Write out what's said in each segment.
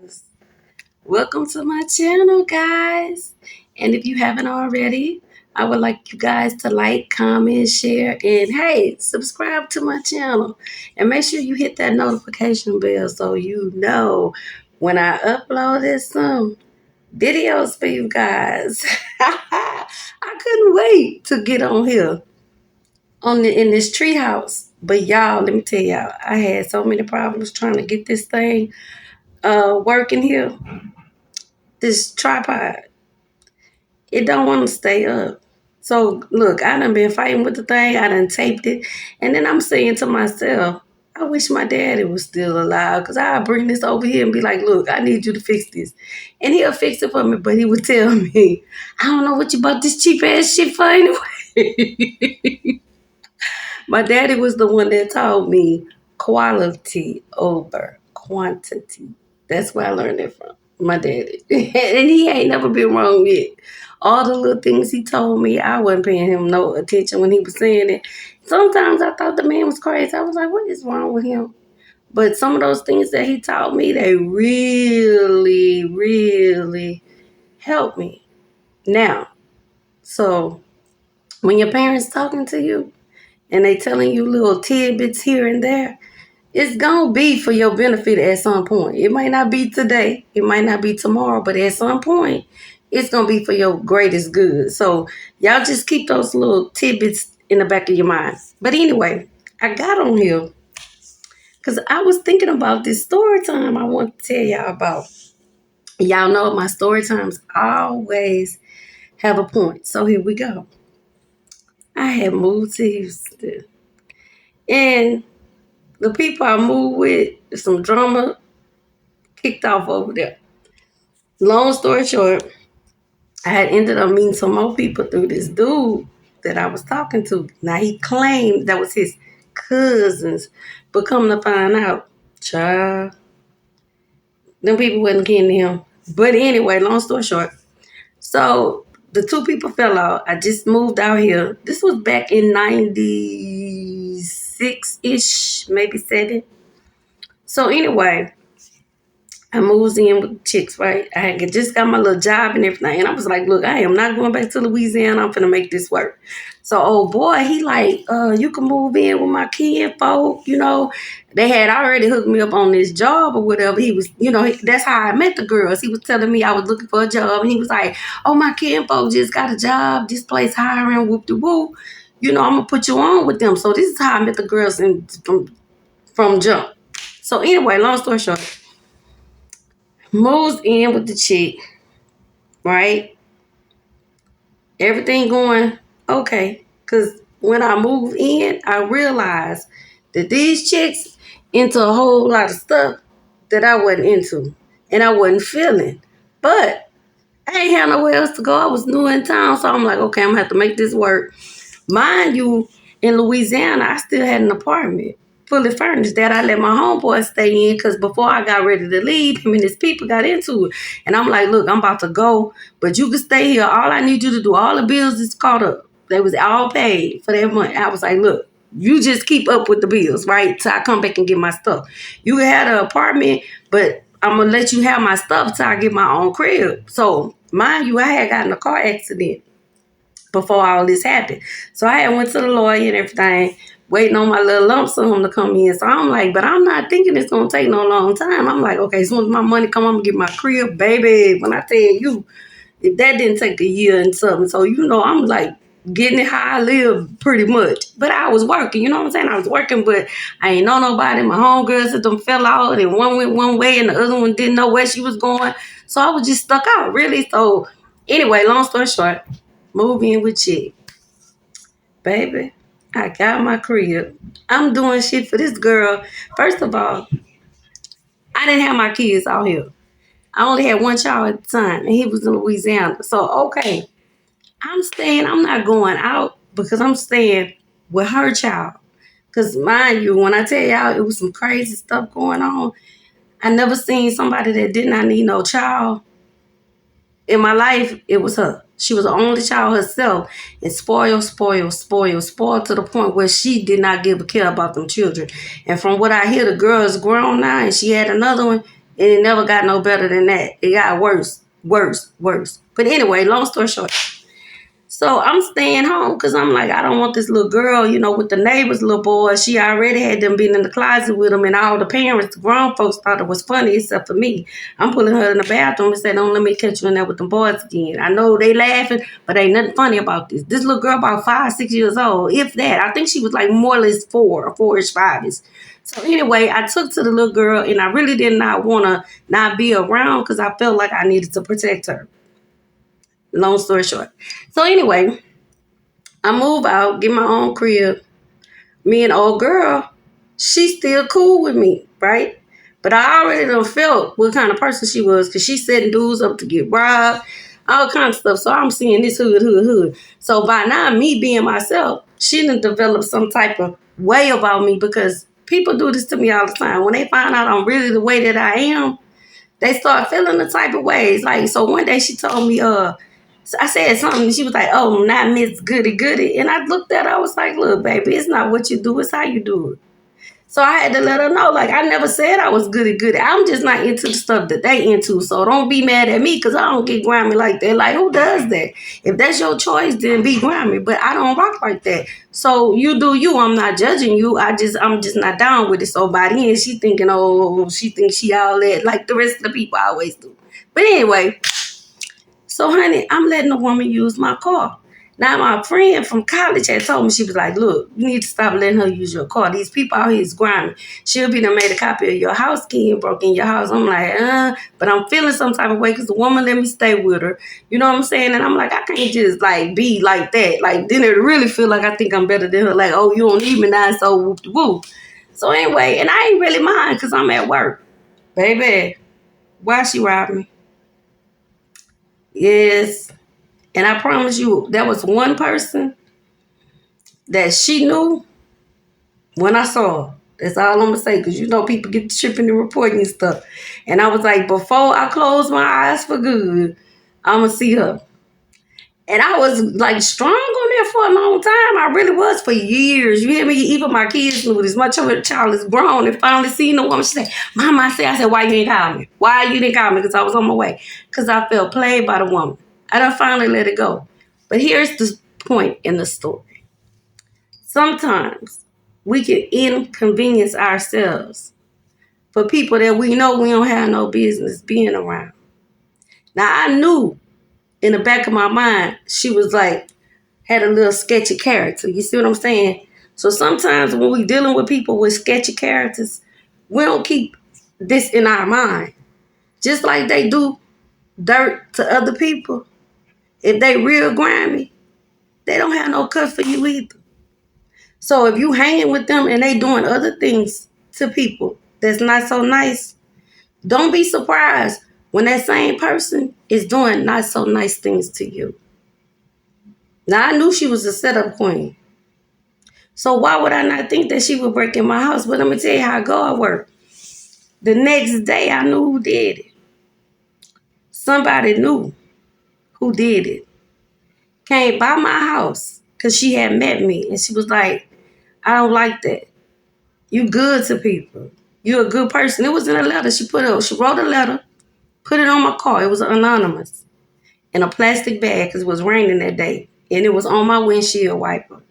Yes. Welcome to my channel, guys. And if you haven't already, I would like you guys to like, comment, share, and hey, subscribe to my channel. And make sure you hit that notification bell so you know when I uploaded some videos for you guys. I couldn't wait to get on here in this treehouse. But y'all, let me tell y'all, I had so many problems trying to get this thing working here. This tripod, it don't want to stay up. So look, I done been fighting with the thing. I done taped it, and then I'm saying to myself, I wish my daddy was still alive, because I'll bring this over here and be like, look, I need you to fix this. And he'll fix it for me, but he would tell me, I don't know what you bought this cheap ass shit for anyway. My daddy was the one that taught me quality over quantity. That's where I learned it from. My daddy. And he ain't never been wrong yet. All the little things he told me, I wasn't paying him no attention when he was saying it. Sometimes I thought the man was crazy. I was like, what is wrong with him? But some of those things that he taught me, they really, really helped me. Now, so when your parents talking to you, and they telling you little tidbits here and there, it's gonna be for your benefit at some point. It might not be today, it might not be tomorrow, but at some point, it's gonna be for your greatest good. So y'all just keep those little tidbits in the back of your mind. But anyway, I got on here because I was thinking about this story time I want to tell y'all about. Y'all know my story times always have a point. So here we go. I had moved to Houston. And the people I moved with, some drama kicked off over there. Long story short, I had ended up meeting some more people through this dude that I was talking to. Now he claimed that was his cousins, but come to find out, child, them people wasn't kidding him. But anyway, long story short, so the two people fell out. I just moved out here. This was back in 96-ish, maybe 7. So anyway, I moved in with chicks, right? I had just got my little job and everything. And I was like, look, I am not going back to Louisiana. I'm finna make this work. So old boy, he like, you can move in with my kinfolk, you know. They had already hooked me up on this job or whatever. He was, that's how I met the girls. He was telling me I was looking for a job. And he was like, oh, my kinfolk just got a job. This place hiring, whoop-de-whoop. I'm going to put you on with them. So this is how I met the girls from jump. So anyway, long story short, moves in with the chick, right? Everything going okay. Because when I moved in, I realized that these chicks into a whole lot of stuff that I wasn't into and I wasn't feeling. But I ain't had nowhere else to go. I was new in town, so I'm like, okay, I'm going to have to make this work. Mind you, in Louisiana, I still had an apartment fully furnished that I let my homeboy stay in, because before I got ready to leave, him and his people got into it. And I'm like, look, I'm about to go, but you can stay here. All I need you to do, all the bills is caught up. They was all paid for that month. I was like, look, you just keep up with the bills, right? Till I come back and get my stuff. You had an apartment, but I'm going to let you have my stuff till I get my own crib. So, mind you, I had gotten a car accident before all this happened. So I had went to the lawyer and everything, waiting on my little lump sum to come in. So I'm like, but I'm not thinking it's going to take no long time. I'm like, okay, as soon as my money come, I'm going to get my crib, baby. When I tell you, if that didn't take a year and something. So, I'm like getting it how I live pretty much. But I was working, you know what I'm saying? I was working, but I ain't know nobody. My homegirls at them fell out, and one went one way and the other one didn't know where she was going. So I was just stuck out, really. So anyway, long story short, move in with chick. Baby, I got my crib. I'm doing shit for this girl. First of all, I didn't have my kids out here. I only had one child at the time, and he was in Louisiana. So, okay, I'm not going out because I'm staying with her child. Because, mind you, when I tell y'all it was some crazy stuff going on, I never seen somebody that did not need no child. In my life, it was her. She was the only child herself, and spoiled to the point where she did not give a care about them children. And from what I hear, the girl is grown now, and she had another one. And it never got no better than that. It got worse, worse, worse. But anyway, long story short. So I'm staying home because I'm like, I don't want this little girl, with the neighbor's little boy. She already had them been in the closet with him, and all the parents, the grown folks, thought it was funny, except for me. I'm pulling her in the bathroom and saying, don't let me catch you in there with them boys again. I know they laughing, but ain't nothing funny about this. This little girl about 5, 6 years old, if that. I think she was like more or less 4 or 4-ish, 5-ish. So anyway, I took to the little girl, and I really did not want to not be around because I felt like I needed to protect her. Long story short. So anyway, I move out, get my own crib. Me and old girl, she's still cool with me, right? But I already done felt what kind of person she was because she's setting dudes up to get robbed, all kinds of stuff. So I'm seeing this hood. So by now, me being myself, she done developed some type of way about me because people do this to me all the time. When they find out I'm really the way that I am, they start feeling the type of ways. Like, so one day she told me, so I said something, and she was like, oh, not Miss Goody Goody. And I looked at her, I was like, look, baby, it's not what you do, it's how you do it. So I had to let her know, like, I never said I was goody goody. I'm just not into the stuff that they into. So don't be mad at me because I don't get grimy like that. Like, who does that? If that's your choice, then be grimy. But I don't rock like that. So you do you. I'm not judging you. I'm just not down with it. So by the end, she thinking, oh, she thinks she all that, like the rest of the people always do. But anyway, so, honey, I'm letting a woman use my car. Now, my friend from college had told me, she was like, look, you need to stop letting her use your car. These people out here is grimy. She'll be done made a copy of your house key and broke in your house. I'm like, but I'm feeling some type of way because the woman let me stay with her. You know what I'm saying? And I'm like, I can't just, like, be like that. Like, then it really feel like I think I'm better than her. Like, oh, you don't need me now, so whoop-de-whoop. So, anyway, and I ain't really mind because I'm at work. Baby, why she robbed me? Yes. And I promise you, there was one person that she knew when I saw her. That's all I'm going to say, because people get tripping and reporting and stuff. And I was like, before I close my eyes for good, I'm going to see her. And I was like strong on there for a long time. I really was for years. You hear me? Even my kids knew this. My child is grown and finally seen the woman. She said, Mama, I said, why you didn't call me? Why you didn't call me? Because I was on my way. Because I felt played by the woman. I done finally let it go. But here's the point in the story. Sometimes we can inconvenience ourselves for people that we know we don't have no business being around. Now, I knew in the back of my mind, she was like, had a little sketchy character. You see what I'm saying? So sometimes when we're dealing with people with sketchy characters, we don't keep this in our mind. Just like they do dirt to other people. If they real grimy, they don't have no cut for you either. So if you hanging with them and they doing other things to people that's not so nice, don't be surprised when that same person is doing not so nice things to you. Now, I knew she was a setup queen. So why would I not think that she would break in my house? But let me tell you how God worked. The next day, I knew who did it. Somebody knew who did it. Came by my house because she had met me. And she was like, I don't like that. You good to people. You're a good person. It was in a letter. She wrote a letter, put it on my car. It was anonymous. In a plastic bag because it was raining that day. And it was on my windshield wiper.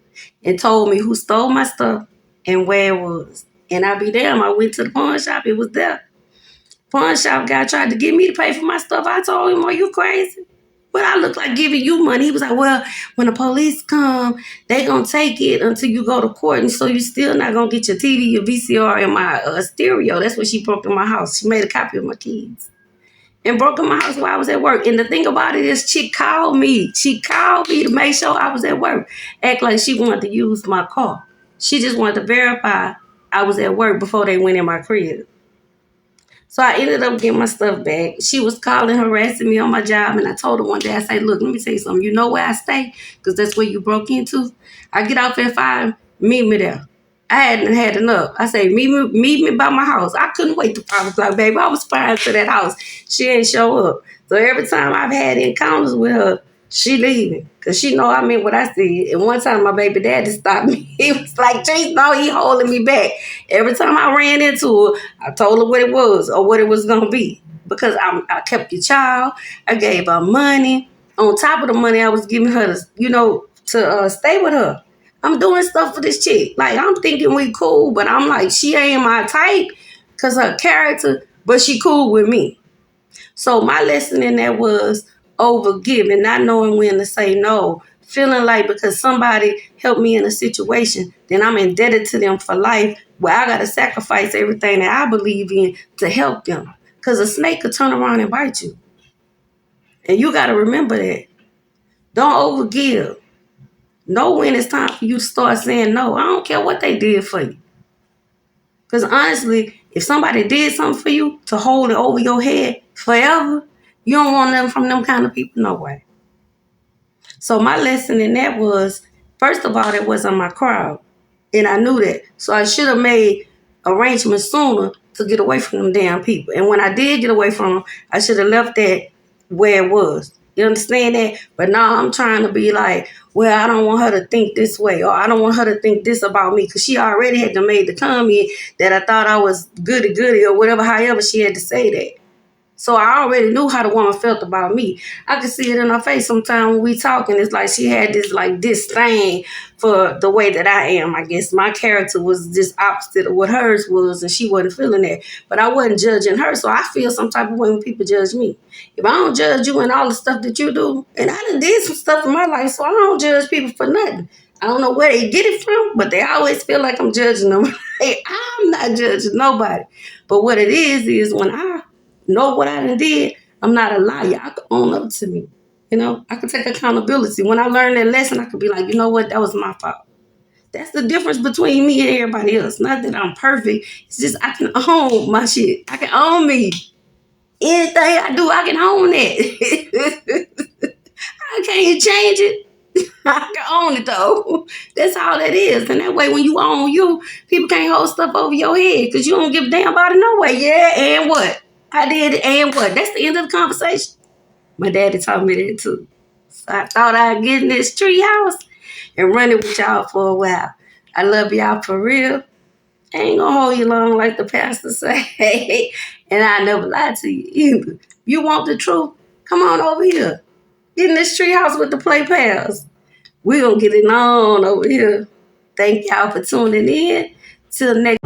And told me who stole my stuff and where it was. And I be damn, I went to the pawn shop. It was there. Pawn shop guy tried to get me to pay for my stuff. I told him, are you crazy? What I look like giving you money? He was like, well, when the police come, they going to take it until you go to court. And so you still not going to get your TV, your VCR, and my stereo. That's what she broke in my house. She made a copy of my keys. And broke in my house while I was at work. And the thing about it is she called me. She called me to make sure I was at work. Act like she wanted to use my car. She just wanted to verify I was at work before they went in my crib. So I ended up getting my stuff back. She was calling, harassing me on my job. And I told her one day, I said, look, let me tell you something. You know where I stay? Because that's where you broke into. I get off at 5, meet me there. I hadn't had enough. I say, meet me by my house. I couldn't wait till 5 o'clock, baby. I was flying to that house. She ain't show up. So every time I've had encounters with her, She leaving because she know I meant what I said. And one time my baby daddy stopped me. He was like, "Trees, no, he holding me back." Every time I ran into her, I told her what it was or what it was gonna be because I kept your child. I gave her money. On top of the money I was giving her, to stay with her. I'm doing stuff for this chick. Like I'm thinking we cool, but I'm like she ain't my type because her character, but she cool with me. So my lesson in that was overgiving, not knowing when to say no, feeling like because somebody helped me in a situation, then I'm indebted to them for life where I got to sacrifice everything that I believe in to help them. Because a snake could turn around and bite you. And you got to remember that. Don't overgive. Know when it's time for you to start saying no. I don't care what they did for you. Because honestly, if somebody did something for you to hold it over your head forever, you don't want nothing from them kind of people no way. So my lesson in that was, first of all, that wasn't my crowd. And I knew that. So I should have made arrangements sooner to get away from them damn people. And when I did get away from them, I should have left that where it was. You understand that? But now I'm trying to be like, well, I don't want her to think this way, or I don't want her to think this about me, because she already had to made the comment that I thought I was goody or whatever, however she had to say that. So I already knew how the woman felt about me. I could see it in her face sometimes when we talking. It's like she had this like disdain for the way that I am. I guess my character was just opposite of what hers was, and she wasn't feeling that. But I wasn't judging her, so I feel some type of way when people judge me. If I don't judge you and all the stuff that you do, and I done did some stuff in my life, so I don't judge people for nothing. I don't know where they get it from, but they always feel like I'm judging them. Hey, I'm not judging nobody. But what it is when I know what I done did, I'm not a liar. I can own up to me. I can take accountability. When I learned that lesson, I could be like, you know what, that was my fault. That's the difference between me and everybody else. Not that I'm perfect. It's just I can own my shit. I can own me. Anything I do, I can own it. I can't change it. I can own it though. That's all that is. And that way when you own you, people can't hold stuff over your head because you don't give a damn about it no way. Yeah, and what? I did it, and what? That's the end of the conversation. My daddy taught me that too. So I thought I'd get in this tree house and run it with y'all for a while. I love y'all for real. I ain't gonna hold you long like the pastor say. And I never lie to you either. You want the truth? Come on over here. Get in this tree house with the play pals. We gonna get it on over here. Thank y'all for tuning in. Till next